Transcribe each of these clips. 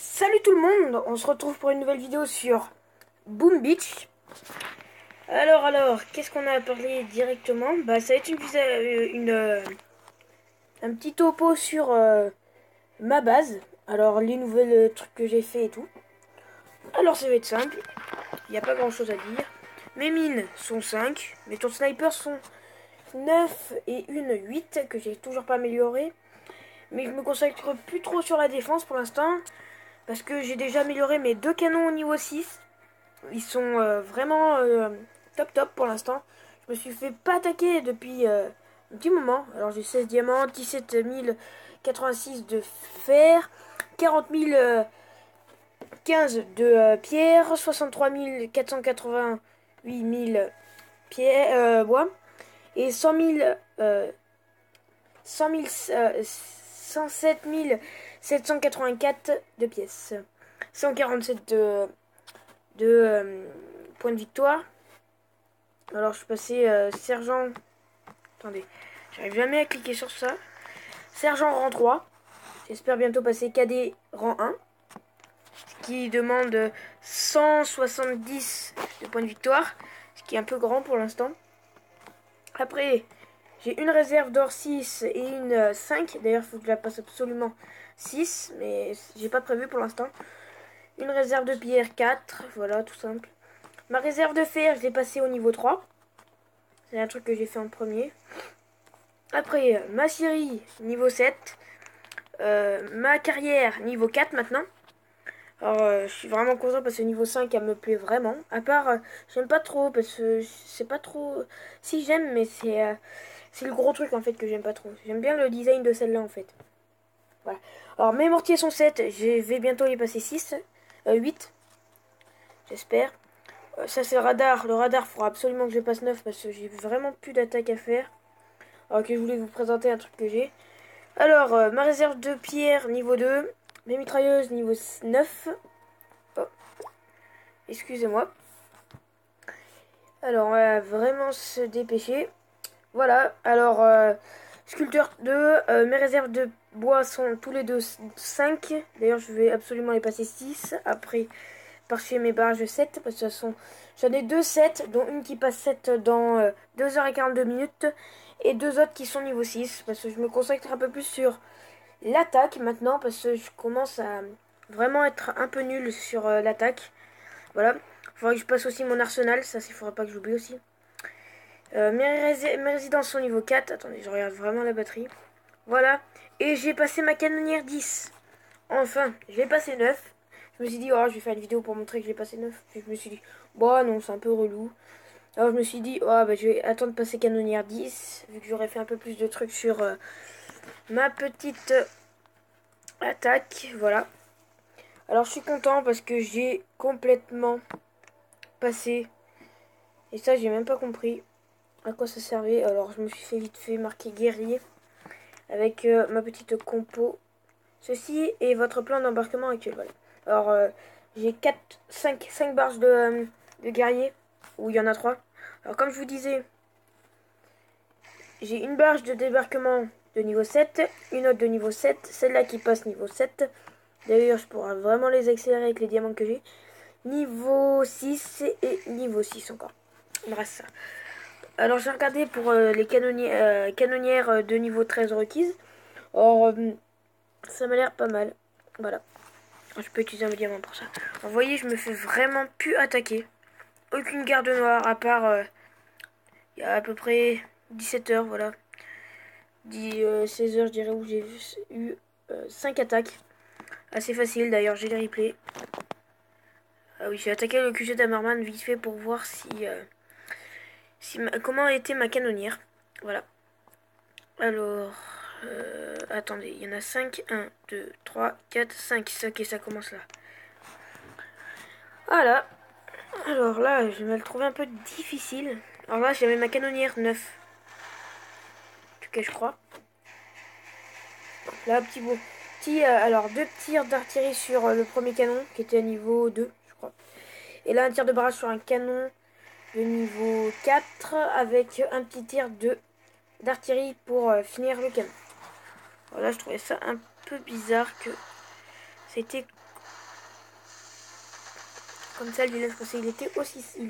Salut tout le monde, on se retrouve pour une nouvelle vidéo sur Boom Beach. Alors, qu'est-ce qu'on a à parler directement? Bah, ça va être un petit topo sur ma base. Alors, les nouvelles trucs que j'ai fait et tout. Alors, ça va être simple, il n'y a pas grand chose à dire. Mes mines sont 5, mes tours de sniper sont 9 et une 8 que j'ai toujours pas amélioré. Mais je me consacre plus trop sur la défense pour l'instant. Parce que j'ai déjà amélioré mes deux canons au niveau 6. Ils sont vraiment top pour l'instant. Je me suis fait pas attaquer depuis un petit moment. Alors j'ai 16 diamants, 17 086 de fer, 40 015 de pierre, 63 488 000 pierre, bois et 100 000, 107 784 de pièces. 147 de points de victoire. Alors je suis passé sergent. Attendez, j'arrive jamais à cliquer sur ça. Sergent rang 3. J'espère bientôt passer cadet rang 1. Ce qui demande 170 de points de victoire. Ce qui est un peu grand pour l'instant. Après, j'ai une réserve d'or 6 et une 5. D'ailleurs, il faut que je la passe absolument 6. Mais j'ai pas prévu pour l'instant. Une réserve de pierre 4. Voilà, tout simple. Ma réserve de fer, je l'ai passée au niveau 3. C'est un truc que j'ai fait en premier. Après, ma scierie, niveau 7. Ma carrière, niveau 4 maintenant. Alors, je suis vraiment content parce que niveau 5, elle me plaît vraiment. À part, j'aime pas trop parce que c'est pas trop... Si, j'aime, mais c'est le gros truc en fait que j'aime pas trop. J'aime bien le design de celle-là en fait. Voilà. Alors, mes mortiers sont 7. Je vais bientôt les passer 8. J'espère. Ça c'est le radar. Le radar fera absolument que je passe 9 parce que j'ai vraiment plus d'attaque à faire. Alors que je voulais vous présenter un truc que j'ai. Alors, ma réserve de pierre niveau 2. Mes mitrailleuses niveau 9. Oh, excusez-moi. Alors, on va vraiment se dépêcher. Voilà. Alors, sculpteur 2. Mes réserves de bois sont tous les deux 5. D'ailleurs, je vais absolument les passer 6. Après, par-dessus mes barrages 7. Parce que j'en ai 2 7, dont une qui passe 7 dans 2h42 minutes. Et 2 autres qui sont niveau 6. Parce que je me consacre un peu plus sur l'attaque maintenant. Parce que je commence à vraiment être un peu nul sur l'attaque. Voilà. Il faudrait que je passe aussi mon arsenal. Ça, il faudrait pas que j'oublie aussi. Mes résidences sont niveau 4. Attendez, je regarde vraiment la batterie. Voilà. Et j'ai passé ma canonnière 10. Enfin, j'ai passé 9. Je me suis dit, oh, je vais faire une vidéo pour montrer que j'ai passé 9. Puis je me suis dit, bon, non, c'est un peu relou. Alors je me suis dit, oh, bah, je vais attendre de passer canonnière 10. Vu que j'aurais fait un peu plus de trucs sur ma petite attaque. Voilà. Alors je suis content parce que j'ai complètement passé. Et ça, j'ai même pas compris à quoi ça servait. Alors je me suis fait vite fait marquer guerrier. Avec ma petite compo. Ceci est votre plan d'embarquement actuel. Voilà. Alors, j'ai 5 barges de guerrier, où il y en a 3. Alors, comme je vous disais, j'ai une barge de débarquement de niveau 7, une autre de niveau 7, celle-là qui passe niveau 7. D'ailleurs, je pourrais vraiment les accélérer avec les diamants que j'ai. Niveau 6 et niveau 6 encore. Il me reste ça. Alors, j'ai regardé pour les canonnières de niveau 13 requises. Or, ça m'a l'air pas mal. Voilà. Je peux utiliser un diamant pour ça. Vous voyez, je me fais vraiment plus attaquer. Aucune garde noire, à part il y a à peu près 17 heures, voilà. 16 heures, je dirais, où j'ai eu 5 attaques. Assez facile, d'ailleurs, j'ai les replays. Ah oui, j'ai attaqué le QG d'Hammerman vite fait pour voir comment était ma canonnière. Voilà. Alors, attendez, il y en a 5. 1, 2, 3, 4, 5. Ok, ça commence là. Voilà. Alors là, je vais le trouver un peu difficile. Alors là, j'avais ma canonnière 9. En tout cas, je crois. Là, petit bout. Alors, 2 tirs d'artillerie sur le premier canon, qui était à niveau 2, je crois. Et là, un tir de barrage sur un canon de niveau 4, avec un petit tir d'artillerie pour finir le canon. Voilà, je trouvais ça un peu bizarre que c'était comme ça le village parce il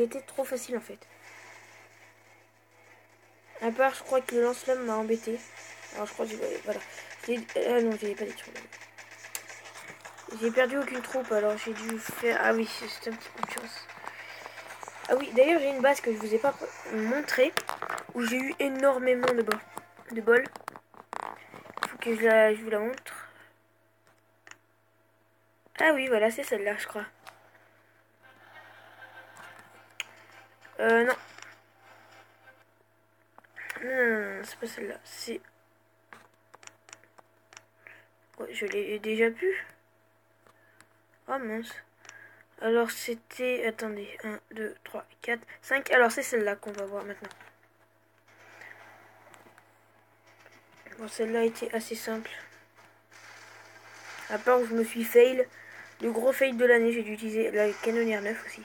était trop facile en fait. À part, je crois que le lance-flamme m'a embêté. Alors je crois que voilà. Ah non, j'ai pas détruit. J'ai perdu aucune troupe, alors j'ai dû faire. Ah oui, c'est un petit peu de chance. Ah oui, d'ailleurs j'ai une base que je vous ai pas montré où j'ai eu énormément de bol. Faut que je vous la montre. Ah oui, voilà, c'est celle-là, je crois. Non. Non, c'est pas celle-là. C'est... Ouais, je l'ai déjà pu. Oh mince. Alors c'était... Attendez. 1, 2, 3, 4, 5. Alors c'est celle-là qu'on va voir maintenant. Bon, celle-là était assez simple. À part où je me suis fail. Le gros fail de l'année, j'ai dû utiliser la canonnière 9 aussi.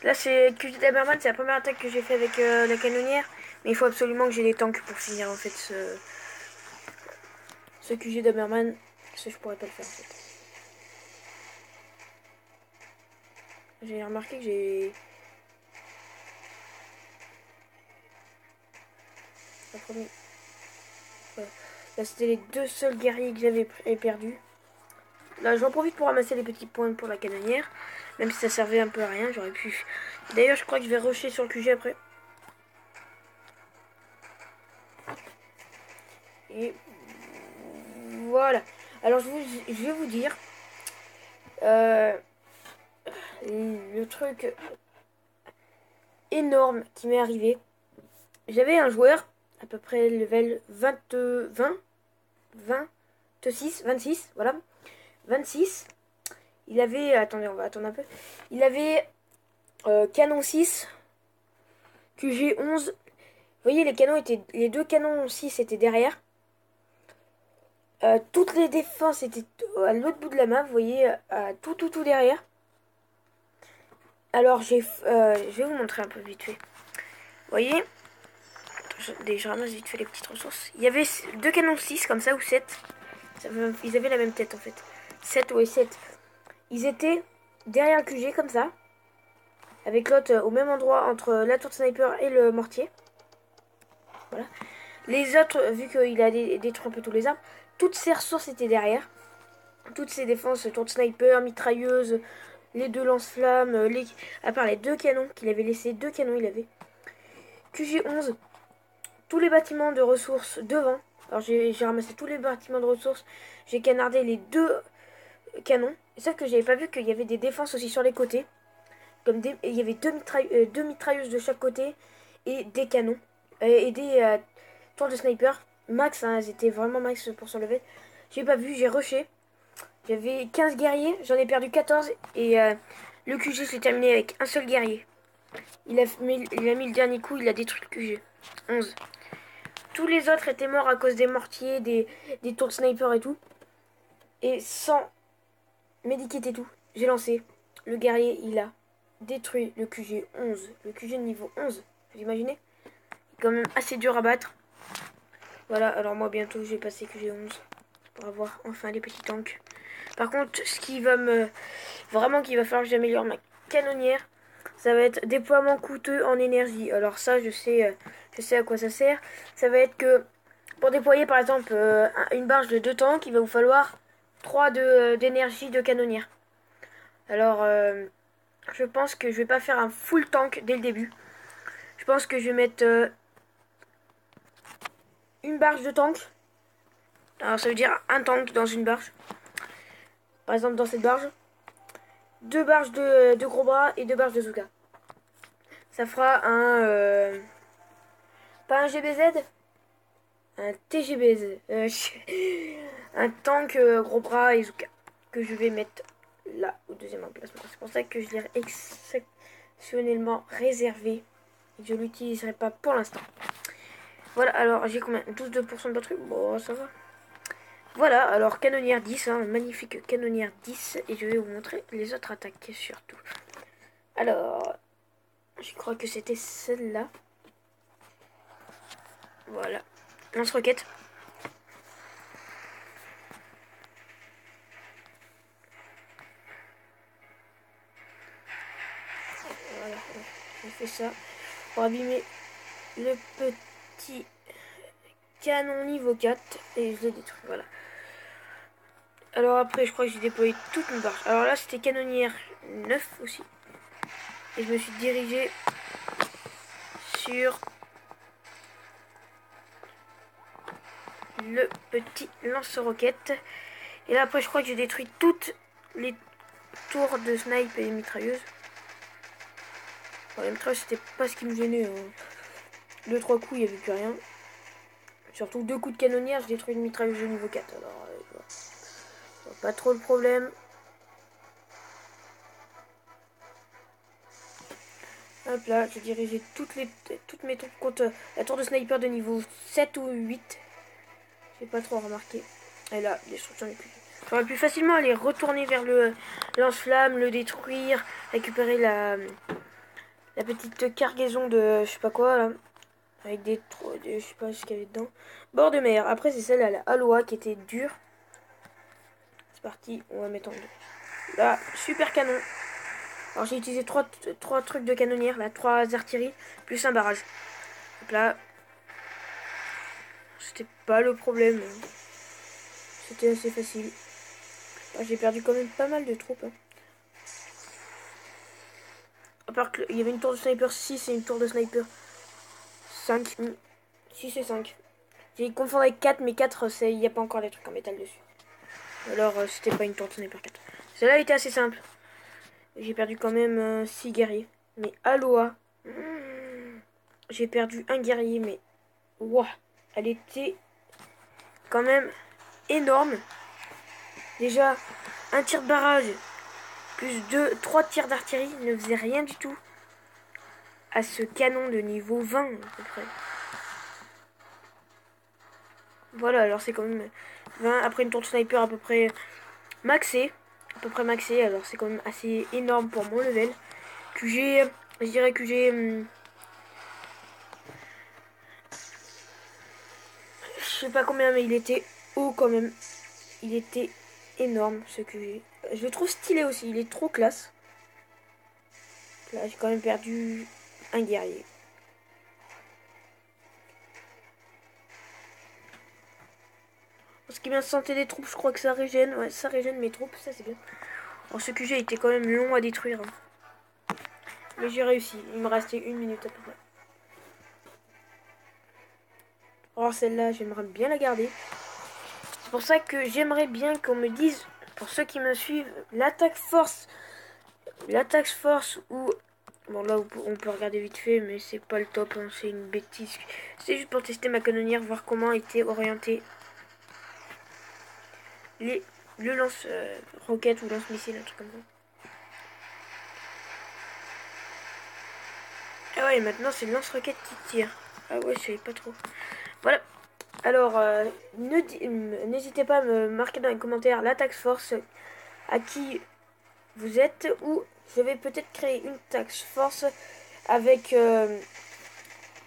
Là, c'est QG d'Aberman, c'est la première attaque que j'ai fait avec la canonnière. Mais il faut absolument que j'ai les tanks pour finir en fait ce QG d'Aberman. Ça, je pourrais pas le faire en fait. J'ai remarqué que j'ai... La première... Voilà. Là, c'était les deux seuls guerriers que j'avais perdus. Là, j'en profite pour ramasser les petits points pour la canonnière. Même si ça servait un peu à rien, j'aurais pu... D'ailleurs, je crois que je vais rusher sur le QG après. Et voilà. Alors, je vais vous dire... le truc énorme qui m'est arrivé. J'avais un joueur, à peu près level 26, voilà. 26. Il avait... Attendez, on va attendre un peu. Il avait canon 6, QG 11. Vous voyez, les deux canons 6 étaient derrière. Toutes les défenses étaient à l'autre bout de la map, vous voyez, tout derrière. Alors, je vais vous montrer un peu vite fait. Vous voyez, je ramasse vite fait les petites ressources. Il y avait deux canons 6 comme ça, ou 7. Ils avaient la même tête en fait. 7 ou 7. Ils étaient derrière le QG comme ça. Avec l'autre au même endroit entre la tour de sniper et le mortier. Voilà. Les autres, vu qu'il a détruit un peu tous les arbres, toutes ces ressources étaient derrière. Toutes ces défenses, tour de sniper, mitrailleuse, les deux lance-flammes, à part les deux canons qu'il avait laissé, deux canons il avait. QG 11, tous les bâtiments de ressources devant. Alors j'ai ramassé tous les bâtiments de ressources, j'ai canardé les deux canons. Sauf que j'avais pas vu qu'il y avait des défenses aussi sur les côtés. Il y avait deux mitrailleuses de chaque côté et des canons. Et des tours de sniper. Max, hein, elles étaient vraiment max pour son level. J'ai pas vu, j'ai rushé. J'avais 15 guerriers, j'en ai perdu 14. Et le QG s'est terminé avec un seul guerrier. Il a mis le dernier coup, il a détruit le QG. 11. Tous les autres étaient morts à cause des mortiers, des tours de sniper et tout. Et sans medikit et tout, j'ai lancé. Le guerrier, il a détruit le QG 11. Le QG niveau 11, vous imaginez? Quand même assez dur à battre. Voilà, alors moi bientôt je vais passer QG 11 pour avoir enfin les petits tanks. Par contre, ce qui va me... Vraiment qu'il va falloir que j'améliore ma canonnière, ça va être déploiement coûteux en énergie. Alors ça, je sais à quoi ça sert. Ça va être que pour déployer par exemple une barge de 2 tanks, il va vous falloir 3 d'énergie de canonnière. Alors, je pense que je vais pas faire un full tank dès le début. Je pense que je vais mettre une barge de tank. Alors ça veut dire un tank dans une barge. Par exemple dans cette barge. 2 barges de gros bras et 2 barges de Zuka. Ça fera un... pas un GBZ. Un TGBZ. Un tank gros bras et Zuka. Que je vais mettre là au deuxième emplacement. C'est pour ça que je l'ai exceptionnellement réservé. Et je ne l'utiliserai pas pour l'instant. Voilà, alors j'ai combien? 12% de batterie. Bon, ça va. Voilà, alors canonnière 10, hein, magnifique canonnière 10. Et je vais vous montrer les autres attaques surtout. Alors, je crois que c'était celle-là. Voilà. Lance-roquette. fait ça pour abîmer le petit canon niveau 4 et je l'ai détruit. Voilà. Alors après, je crois que j'ai déployé toute une barge. Alors là, c'était canonnière 9 aussi. Et je me suis dirigé sur le petit lance-roquette. Et là, après, je crois que j'ai détruit toutes les tours de snipe et mitrailleuses. Bon, les mitrailleuses, c'était pas ce qui me gênait. 2-3 coups, il n'y avait plus rien. Surtout 2 coups de canonnière, je détruis une mitrailleuse de niveau 4. Alors, pas trop le problème. Hop là, j'ai dirigé toutes mes troupes contre la tour de sniper de niveau 7 ou 8. J'ai pas trop remarqué. Et là, destruction des plus. J'aurais pu facilement aller retourner vers le lance-flamme, le détruire, récupérer la petite cargaison de je sais pas quoi là. Avec je sais pas ce qu'il y avait dedans. Bord de mer. Après, c'est celle à la Aloha qui était dure. C'est parti, on va mettre en deux. Là, super canon. Alors, j'ai utilisé 3 trucs de canonnière, là, 3 artilleries, plus un barrage. Donc là, c'était pas le problème. C'était assez facile. J'ai perdu quand même pas mal de troupes. À part qu'il y avait une tour de sniper 6 et une tour de sniper 5. 6 et 5. J'ai confondu avec 4, mais 4, il n'y a pas encore les trucs en métal dessus. Alors, c'était pas une tour de sniper 4. Celle-là était assez simple. J'ai perdu quand même 6 guerriers. Mais Aloha, j'ai perdu un guerrier, mais wow, elle était quand même énorme. Déjà, un tir de barrage, plus 3 tirs d'artillerie ne faisait rien du tout à ce canon de niveau 20 à peu près. Voilà, alors c'est quand même 20. Après une tour de sniper à peu près maxée. Alors c'est quand même assez énorme pour mon level. Je dirais que j'ai... je sais pas combien, mais il était haut quand même. Il était énorme ce QG. Je le trouve stylé aussi, il est trop classe. Là, j'ai quand même perdu un guerrier. Ce qui est bien de santé des troupes, je crois que ça régène. Ouais, ça régène mes troupes, ça c'est bien. Alors ce QG était quand même long à détruire. Mais j'ai réussi, il me restait 1 minute à peu près. Alors celle-là, j'aimerais bien la garder. C'est pour ça que j'aimerais bien qu'on me dise, pour ceux qui me suivent, l'attaque force ou... Bon là on peut regarder vite fait, mais c'est pas le top, hein, c'est une bêtise. C'est juste pour tester ma canonnière, voir comment était orienté le lance roquette ou lance missile, un truc comme ça. Ah ouais, maintenant c'est le lance roquette qui tire. Ah ouais, je savais pas trop. Voilà. Alors, n'hésitez pas à me marquer dans les commentaires l'attaque force à qui vous êtes, ou je vais peut-être créer une task force avec mon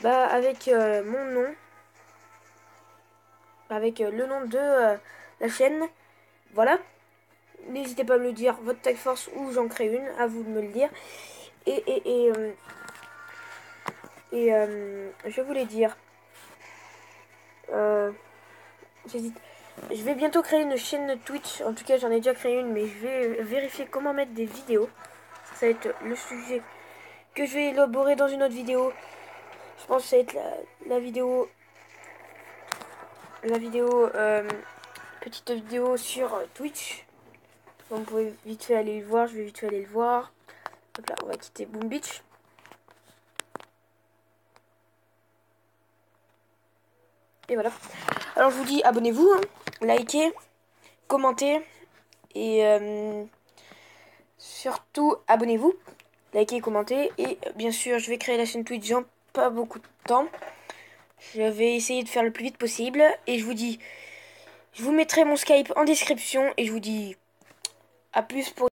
nom, avec le nom de la chaîne. Voilà. N'hésitez pas à me le dire, votre task force, ou j'en crée une, à vous de me le dire. Je voulais dire, j'hésite. Je vais bientôt créer une chaîne Twitch. En tout cas, j'en ai déjà créé une, mais je vais vérifier comment mettre des vidéos. Ça va être le sujet que je vais élaborer dans une autre vidéo. Je pense que ça va être petite vidéo sur Twitch. Donc, vous pouvez vite fait aller le voir. Je vais vite fait aller le voir. Donc là, on va quitter Boom Beach. Et voilà. Alors, je vous dis, abonnez-vous, hein, likez, commentez. Et surtout, abonnez-vous, likez, commentez. Et bien sûr, je vais créer la chaîne Twitch dans pas beaucoup de temps. Je vais essayer de faire le plus vite possible. Et je vous dis, je vous mettrai mon Skype en description. Et je vous dis à plus pour...